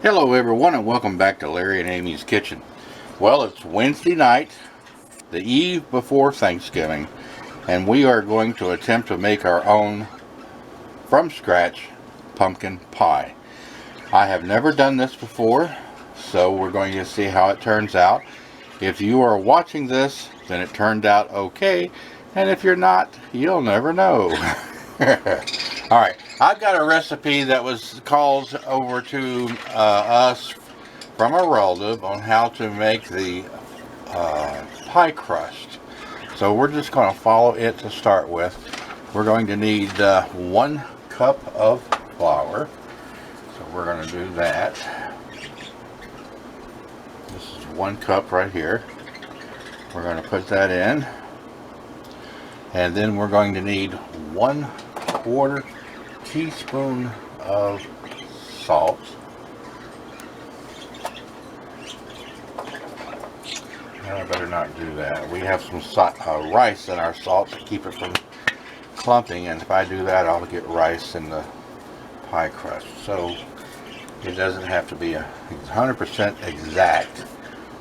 Hello everyone and welcome back to Larry and Amy's Kitchen. Well, it's Wednesday night, the eve before Thanksgiving, and we are going to attempt to make our own, from scratch, pumpkin pie. I have never done this before, so we're going to see how it turns out. If you are watching this, then it turned out okay, and if you're not, you'll never know. Alright, I've got a recipe that was called over to us from a relative on how to make the pie crust. So we're just going to follow it to start with. We're going to need 1 cup of flour. So we're going to do that. This is 1 cup right here. We're going to put that in. And then we're going to need 1/4 teaspoon of salt. I better not do that. We have some rice in our salt to keep it from clumping, and if I do that, I'll get rice in the pie crust. So it doesn't have to be 100% exact,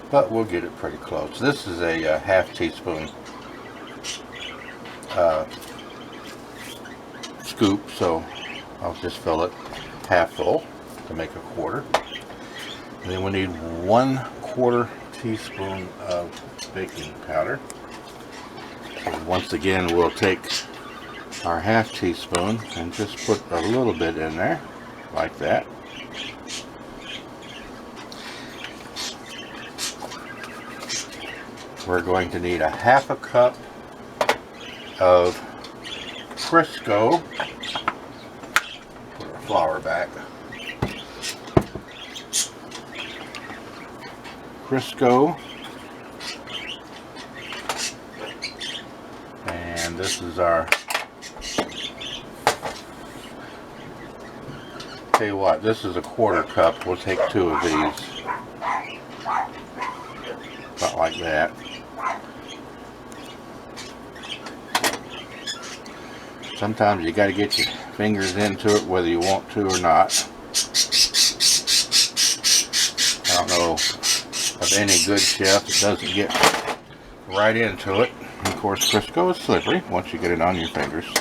but we'll get it pretty close. This is a half teaspoon scoop, so I'll just fill it half full to make 1/4. And then we need 1/4 teaspoon of baking powder. So once again, we'll take our half teaspoon and just put a little bit in there, like that. We're going to need 1/2 cup of Crisco. Put our flour back. Crisco, and this is our, tell you what, this is 1/4 cup. We'll take 2 of these, about like that. Sometimes you got to get your fingers into it whether you want to or not. I don't know of any good chef that doesn't get right into it. And of course, Crisco is slippery once you get it on your fingers.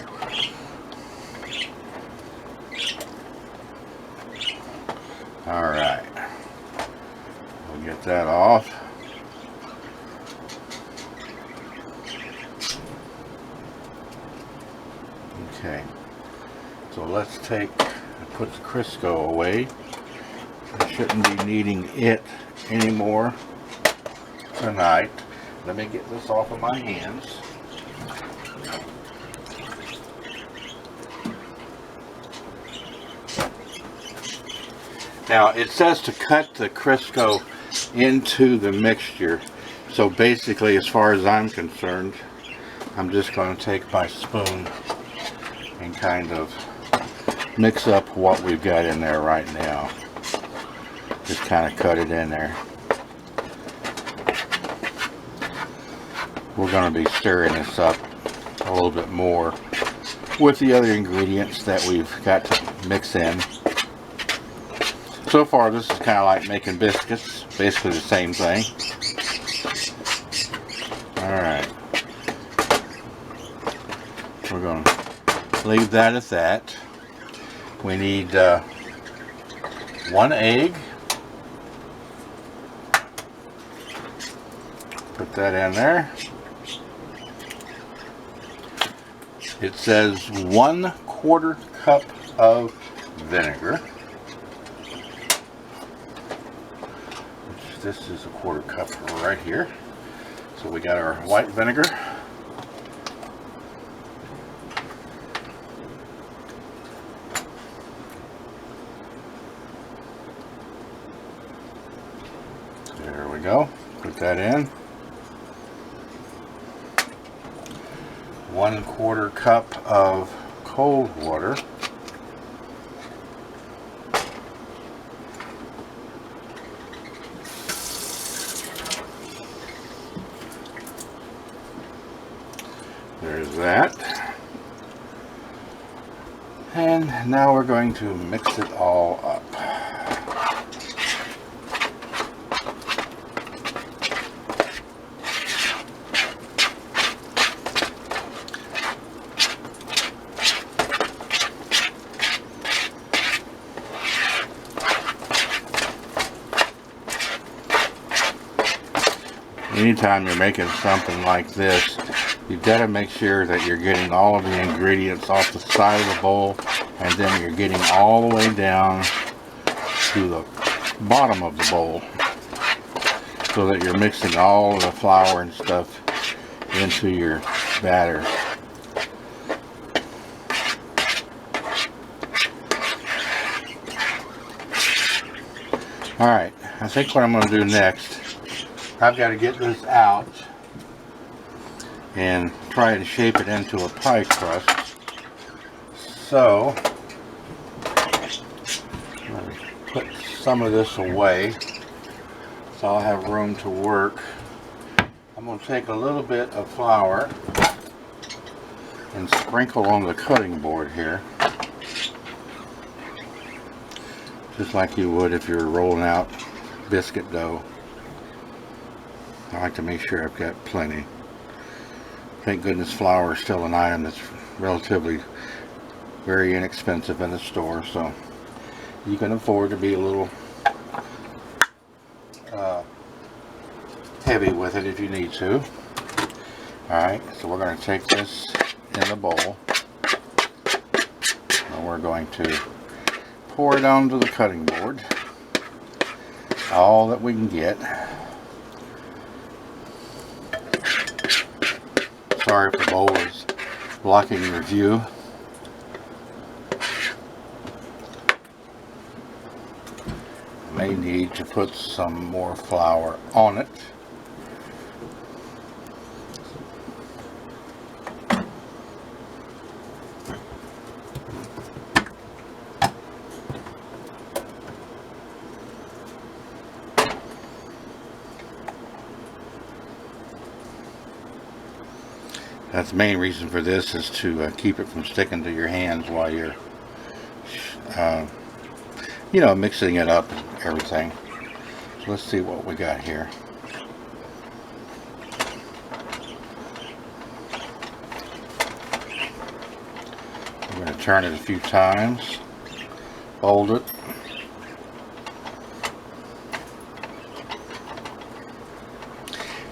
Alright, we'll get that off. Okay, so let's put the Crisco away. I shouldn't be needing it anymore tonight. Let me get this off of my hands. Now it says to cut the Crisco into the mixture. So basically, as far as I'm concerned, I'm just going to take my spoon and kind of mix up what we've got in there right now. Just kind of cut it in there. We're going to be stirring this up a little bit more with the other ingredients that we've got to mix in. So far, this is kind of like making biscuits, basically the same thing. Alright, we're going to leave that at that. We need 1 egg. Put that in there. It says 1/4 cup of vinegar. Which this is 1/4 cup right here. So we got our white vinegar. There we go. Put that in. 1/4 cup of cold water. There's that. And now we're going to mix it all up. anytime you're making something like this, you've got to make sure that you're getting all of the ingredients off the side of the bowl, and then you're getting all the way down to the bottom of the bowl, so that you're mixing all of the flour and stuff into your batter. Alright, I think what I'm going to do next, I've got to get this out and try and shape it into a pie crust. So, I'm going to put some of this away so I'll have room to work. I'm going to take a little bit of flour and sprinkle on the cutting board here, just like you would if you're rolling out biscuit dough. I like to make sure I've got plenty. Thank goodness flour is still an item that's relatively very inexpensive in the store, so you can afford to be a little heavy with it if you need to. Alright, so we're going to take this in the bowl and we're going to pour it onto the cutting board, all that we can get. Sorry if the bowl is blocking your view. May need to put some more flour on it. That's the main reason for this, is to keep it from sticking to your hands while you're you know, mixing it up and everything. So let's see what we got here. I'm going to turn it a few times, fold it.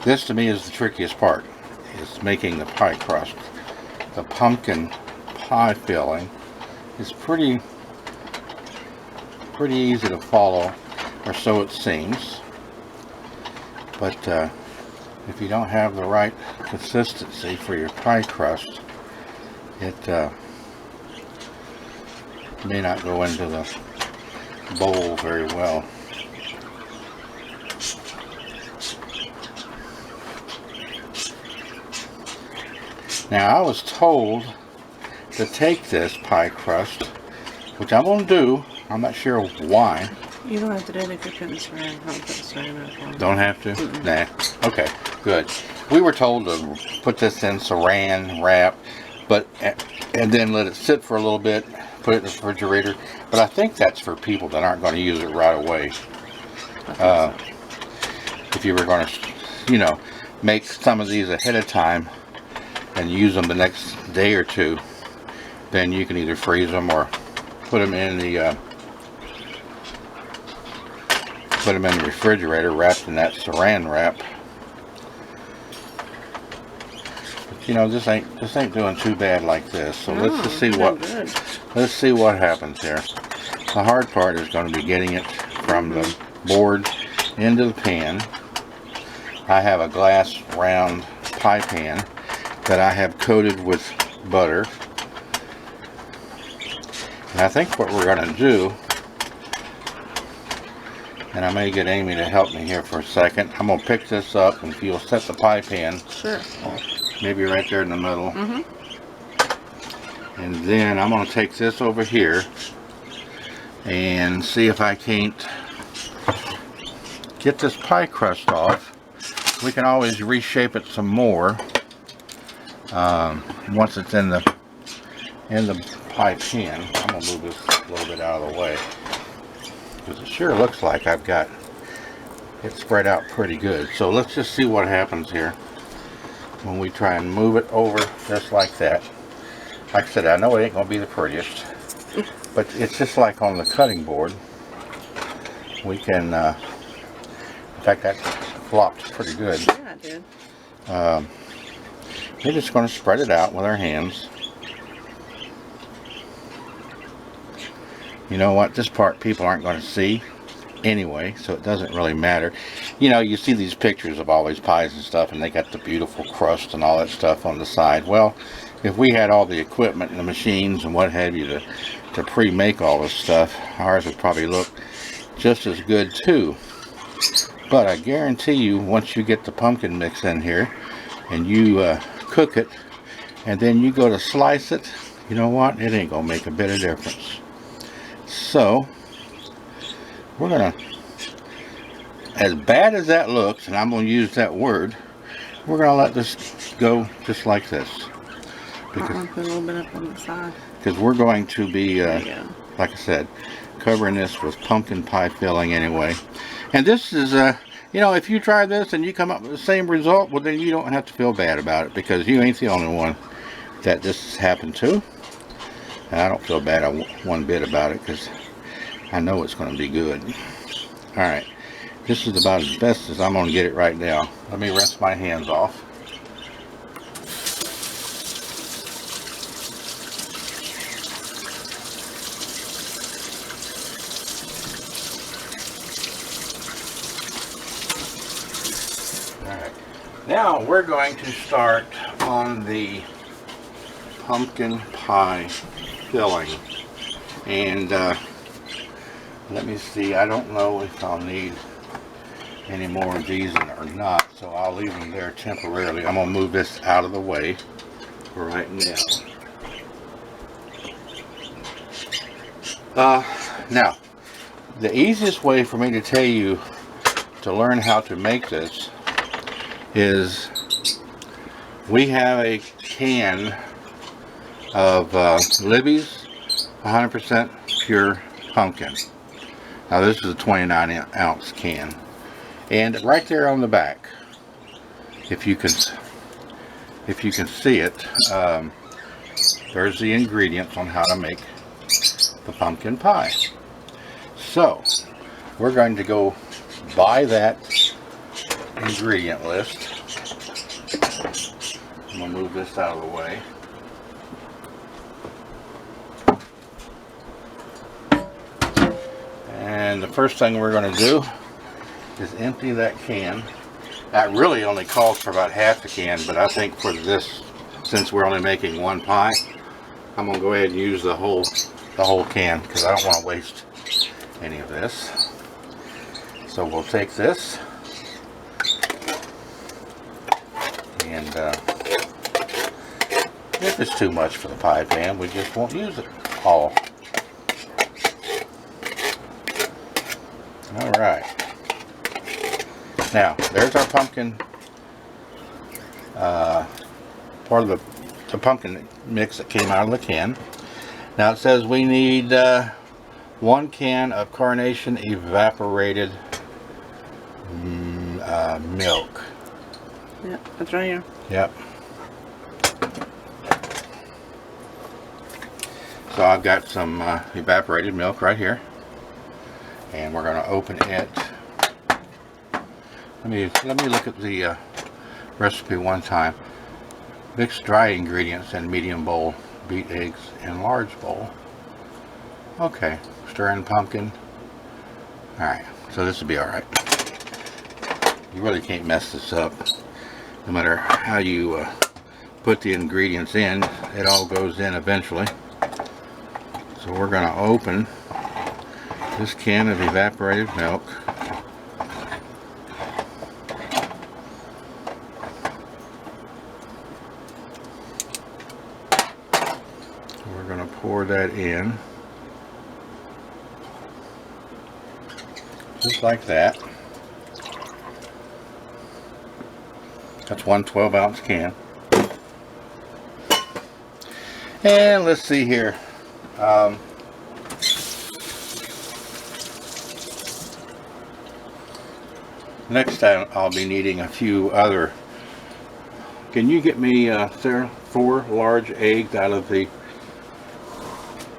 This to me is the trickiest part. Is making the pie crust. The pumpkin pie filling is pretty easy to follow, or so it seems, but if you don't have the right consistency for your pie crust, it may not go into the bowl very well. Now, I was told to take this pie crust, which I'm going to do. I'm not sure why. You don't have to do it if you're putting saran wrap. Don't have to? Nah. Okay, good. We were told to put this in saran wrap, and then let it sit for a little bit, put it in the refrigerator. But I think that's for people that aren't going to use it right away. If you were going to, you know, make some of these ahead of time and use them the next day or two, then you can either freeze them or put them in the refrigerator wrapped in that saran wrap. But, you know, this ain't doing too bad like this. So let's just see what happens here. The hard part is going to be getting it from the board into the pan. I have a glass round pie pan that I have coated with butter. And I think what we're going to do, and I may get Amy to help me here for a second, I'm going to pick this up, and if you'll set the pie pan, sure, maybe right there in the middle. And then I'm going to take this over here and see if I can't get this pie crust off. We can always reshape it some more once it's in the pie pan. I'm going to move this a little bit out of the way, because it sure looks like I've got it spread out pretty good. So let's just see what happens here when we try and move it over just like that. Like I said, I know it ain't going to be the prettiest, but it's just like on the cutting board. We can In fact, that flopped pretty good. Yeah, it did. We're just going to spread it out with our hands. You know what? This part people aren't going to see anyway, so it doesn't really matter. You know, you see these pictures of all these pies and stuff, and they got the beautiful crust and all that stuff on the side. Well, if we had all the equipment and the machines and what have you to pre-make all this stuff, ours would probably look just as good too. But I guarantee you, once you get the pumpkin mix in here and you cook it and then you go to slice it, you know what? It ain't gonna make a bit of difference. So we're gonna, as bad as that looks, and I'm gonna use that word, we're gonna let this go just like this. Put a little bit up on the side. Because we're going to be, Yeah. like I said, covering this with pumpkin pie filling anyway. And this is, you know, if you try this and you come up with the same result, well then you don't have to feel bad about it, because you ain't the only one that this has happened to. And I don't feel bad one bit about it, because I know it's going to be good. Alright, this is about as best as I'm going to get it right now. Let me rinse my hands off. Alright, now we're going to start on the pumpkin pie filling. And let me see, I don't know if I'll need any more of these or not, so I'll leave them there temporarily. I'm going to move this out of the way for right now. Now, the easiest way for me to tell you to learn how to make this is we have a can of Libby's 100% pure pumpkin. Now this is a 29-ounce can, and right there on the back, if you can see it, there's the ingredients on how to make the pumpkin pie. So we're going to go buy that ingredient list. I'm going to move this out of the way. And the first thing we're going to do is empty that can. That really only calls for about half the can, but I think for this, since we're only making one pie, I'm going to go ahead and use the whole can, because I don't want to waste any of this. So we'll take this and if it's too much for the pie pan, we just won't use it all. Alright, now there's our pumpkin, part of the pumpkin mix that came out of the can. Now it says we need 1 can of carnation evaporated milk. Yep, that's right here. Yep. So I've got some evaporated milk right here, and we're going to open it. Let me look at the recipe one time. Mix dry ingredients in medium bowl. Beat eggs in large bowl. Okay, stir in pumpkin. Alright, so this will be alright. You really can't mess this up. No matter how you put the ingredients in, it all goes in eventually. So we're going to open this can of evaporated milk. We're going to pour that in. Just like that. That's one 12-ounce can. And let's see here. Next time I'll be needing a few other. Can you get me, Sarah, 4 large eggs out of the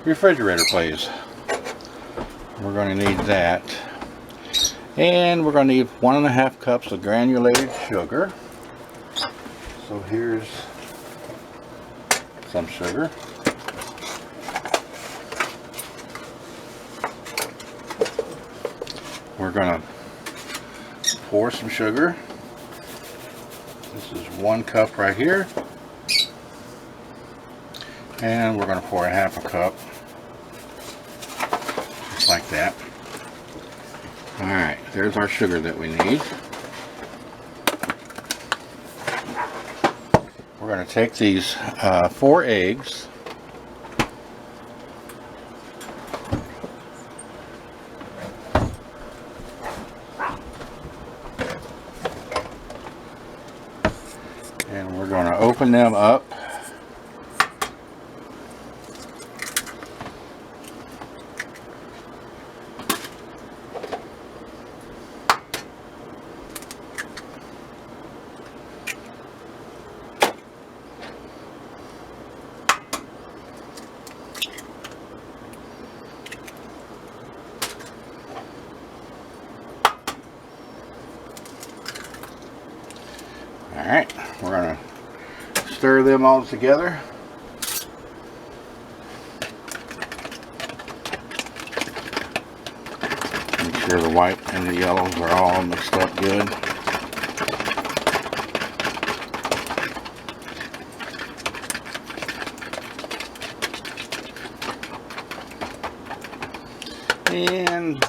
refrigerator, please? We're going to need that. And we're going to need 1.5 cups of granulated sugar. So here's some sugar. We're going to pour some sugar. This is 1 cup right here. And we're going to pour 1/2 cup. Just like that. Alright, there's our sugar that we need. We're going to take these 4 eggs. And we're going to open them up. Alright, we're going to stir them all together. Make sure the white and the yellows are all mixed up good. And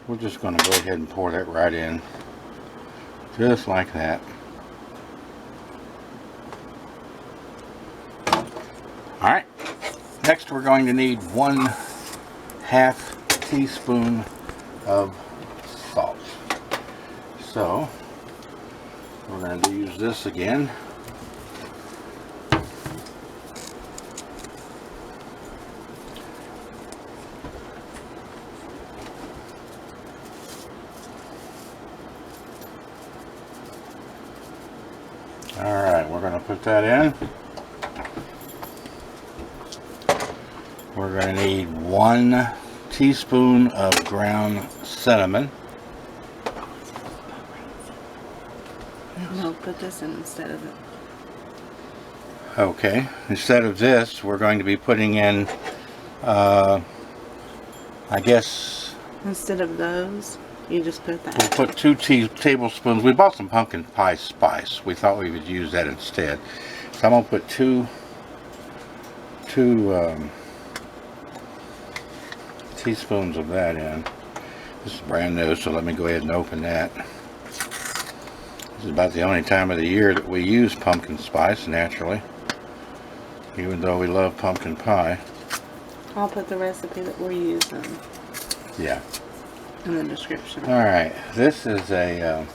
we're just going to go ahead and pour that right in. Just like that. Alright, next we're going to need 1/2 teaspoon of salt. So, we're going to use this again. Alright, we're going to put that in. We're going to need 1 teaspoon of ground cinnamon. No, put this in instead of it. Okay, instead of this, we're going to be putting in, I guess, Instead of those, you just put that. we'll put 2 tablespoons. We bought some pumpkin pie spice. We thought we would use that instead. So I'm going to put two teaspoons of that in. This is brand new, so let me go ahead and open that. This is about the only time of the year that we use pumpkin spice, naturally. Even though we love pumpkin pie. I'll put the recipe that we're using Yeah. in the description. Alright, this is a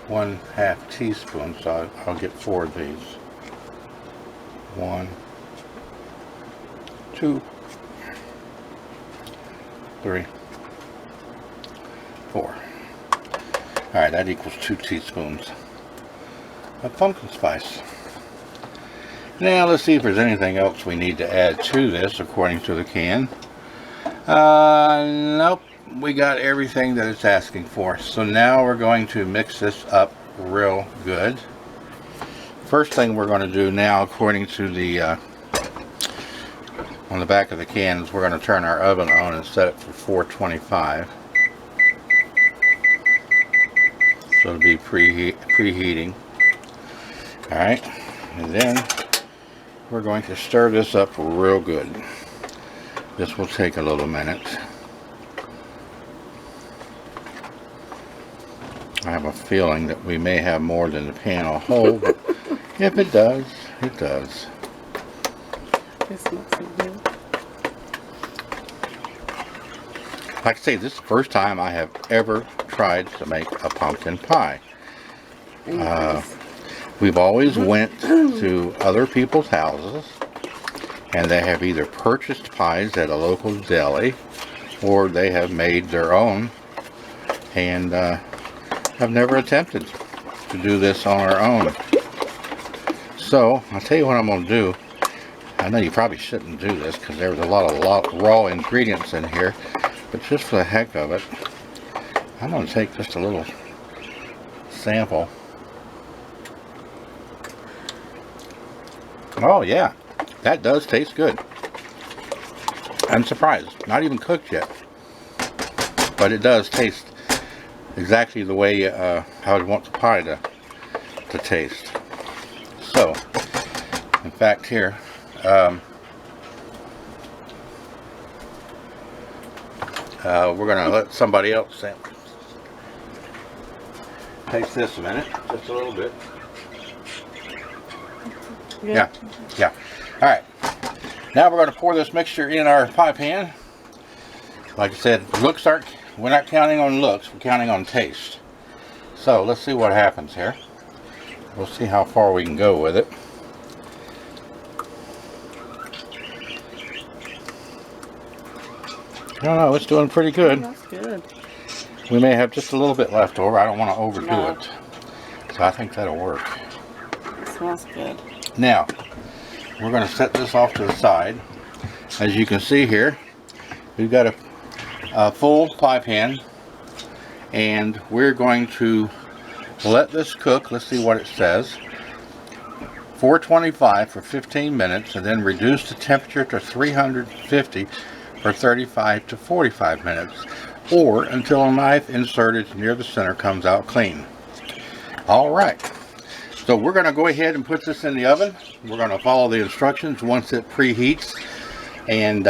1/2 teaspoon, so I'll get 4 of these. 1, 2, 3, 4. Alright, that equals 2 teaspoons of pumpkin spice. Now let's see if there's anything else we need to add to this according to the can. Nope, we got everything that it's asking for. So now we're going to mix this up real good. First thing we're going to do now, according to the on the back of the can, is we're going to turn our oven on and set it for 425. So it'll be preheating. Alright, and then we're going to stir this up real good. This will take a little minute. I have a feeling that we may have more than the pan will hold, but if it does, it does. This looks good. Like I say, this is the first time I have ever tried to make a pumpkin pie. We've always went to other people's houses, and they have either purchased pies at a local deli, or they have made their own, and I've never attempted to do this on our own. So, I'll tell you what I'm going to do. I know you probably shouldn't do this because there's a lot of raw ingredients in here, But just for the heck of it, I'm going to take just a little sample. Oh yeah, that does taste good. I'm surprised. Not even cooked yet. But it does taste exactly the way I would want the pie to taste. So, in fact here, we're going to let somebody else taste this a minute, just a little bit. Yeah. Alright, now we're going to pour this mixture in our pie pan. Like I said, we're not counting on looks, we're counting on taste. So let's see what happens here. We'll see how far we can go with it. I don't know, it's doing pretty good. Oh, that's good. We may have just a little bit left over. I don't want to overdo it. So I think that'll work. It smells good. Now, we're going to set this off to the side. As you can see here, we've got a full pie pan. And we're going to let this cook. Let's see what it says. 425 for 15 minutes, and then reduce the temperature to 350 for 35 to 45 minutes, or until a knife inserted near the center comes out clean. Alright, so we're going to go ahead and put this in the oven. We're going to follow the instructions once it preheats, and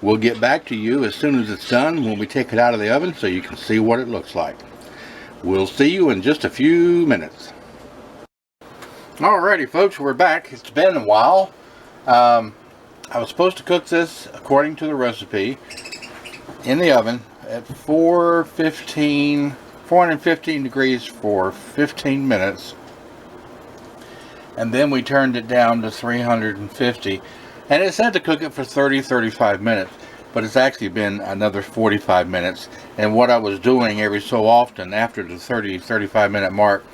we'll get back to you as soon as it's done when we take it out of the oven so you can see what it looks like. We'll see you in just a few minutes. Alrighty folks, we're back. It's been a while. I was supposed to cook this according to the recipe in the oven at 415 degrees for 15 minutes, and then we turned it down to 350, and it said to cook it for 30-35 minutes, but it's actually been another 45 minutes. And what I was doing every so often after the 30-35 minute mark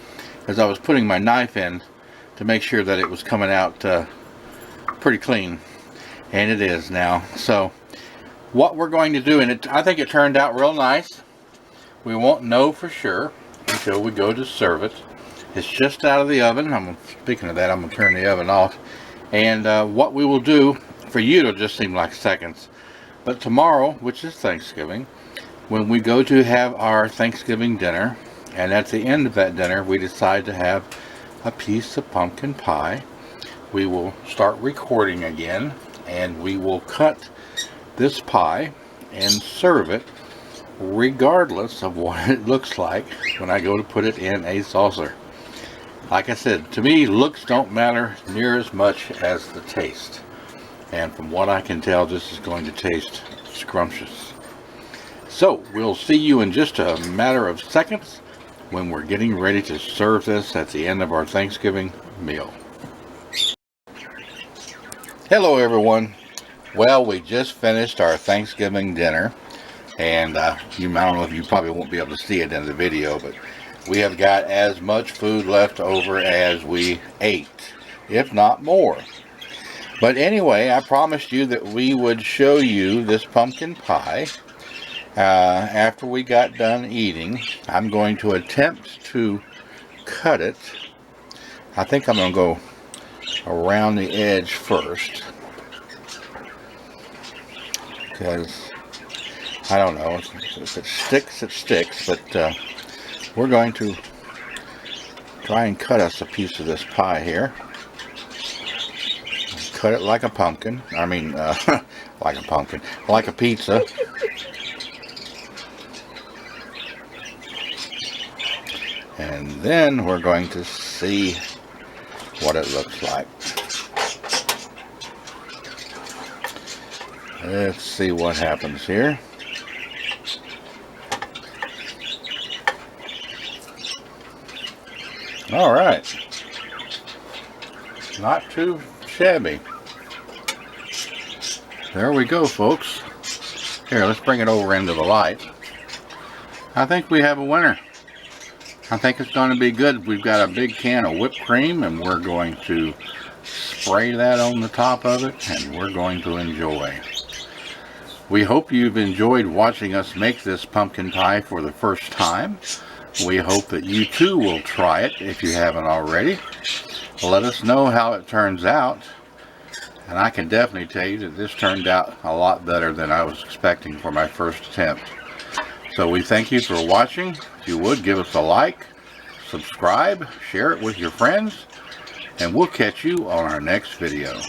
is I was putting my knife in to make sure that it was coming out pretty clean, and it is now. So what we're going to do, and I think it turned out real nice. We won't know for sure until we go to serve it. It's just out of the oven. Speaking of that, I'm going to turn the oven off. And what we will do, for you it'll just seem like seconds, but tomorrow, which is Thanksgiving, when we go to have our Thanksgiving dinner, and at the end of that dinner we decide to have a piece of pumpkin pie, we will start recording again, and we will cut this pie and serve it regardless of what it looks like when I go to put it in a saucer. Like I said, to me, looks don't matter near as much as the taste. And from what I can tell, this is going to taste scrumptious. So, we'll see you in just a matter of seconds when we're getting ready to serve this at the end of our Thanksgiving meal. Hello everyone. Well, we just finished our Thanksgiving dinner, and I don't know if you probably won't be able to see it in the video, but we have got as much food left over as we ate, if not more. But anyway, I promised you that we would show you this pumpkin pie after we got done eating. I'm going to attempt to cut it. I think I'm going to go around the edge first, because I don't know, if it sticks, it sticks, but we're going to try and cut us a piece of this pie here. Cut it like a pumpkin. I mean, like a pumpkin, like a pizza. And then we're going to see what it looks like. Let's see what happens here. All right. Not too shabby. There we go, folks. Here, let's bring it over into the light. I think we have a winner. I think it's going to be good. We've got a big can of whipped cream, and we're going to spray that on the top of it, and we're going to enjoy. We hope you've enjoyed watching us make this pumpkin pie for the first time. We hope that you too will try it if you haven't already. Let us know how it turns out. And I can definitely tell you that this turned out a lot better than I was expecting for my first attempt. So we thank you for watching. If you would, give us a like, subscribe, share it with your friends, and we'll catch you on our next video.